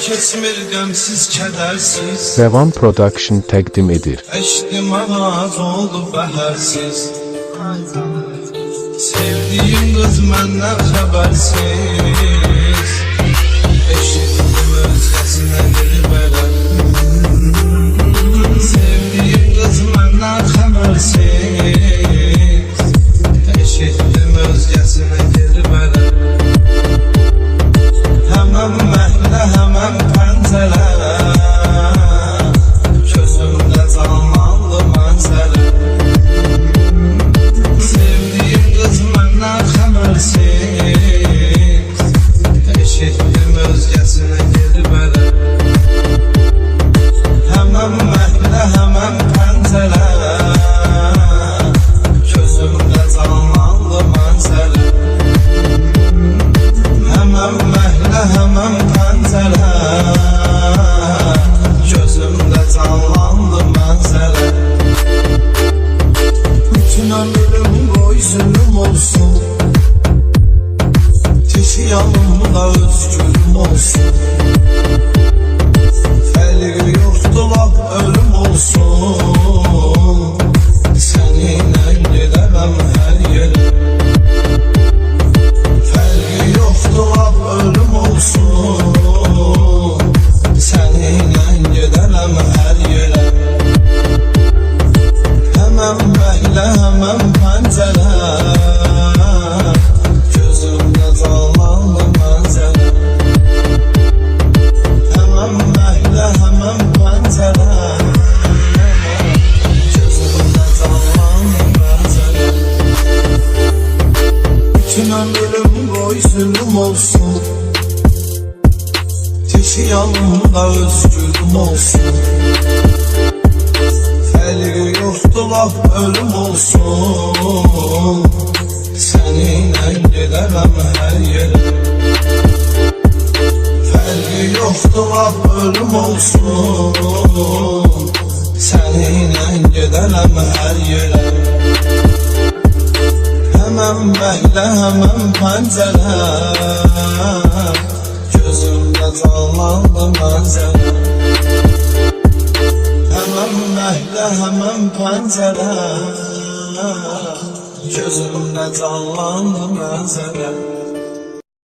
keçmir qəmsiz, kədərsiz. Revan Production təqdim edir. Eşdim ağac oldu bəhərsiz. Sevdiğim qız məndən xəbərsiz. Eşitdim özgəsinə dilbərə. Sevdiğim qız məndən xəbərsiz. Eşitdim özgəsinə dilbərə. Həmən məhlə, həmən pəncərə. Gözümdə canlandı mənzərə. Sevdiğim qız məndən xəbərsiz. Eşitdim özgəsinə dilbərə. Həmən məhlə, həmən pəncərə. Gözümdə canlandı mənzərə. Həmən məhlə, həmən pəncərə. Gözümdə canlandı mənzərə. Bütün ömrüm boy zülüm olsun. Teşi yanımda özgürüm olsun. Fərqi yoxdur laf ölüm olsun. Səninlə gedərəm hər yerə. Fərqi yoxdur laf ölüm olsun. Səninlə gedərəm hər yerə. Həmən məhlə, həmən pəncərə. Gözümdə canlandı mənzərə. Həmən məhlə, həmən pəncərə. Gözümdə canlandı mənzərə. Bütün ömrüm boy zülüm olsun. Teşi yanımda özgürüm olsun. Fərqi yoxdur laf ölüm olsun. Səninlə gedərəm hər yerə. Fərqi yoxdur laf ölüm olsun. Səninlə gedərəm hər yerə. Həmən məhlə, həmən pəncərə. Gözümdə canlandı mənzərə. Həmən məhlə, həmən pəncərə. Gözümdə canlandı mənzərə.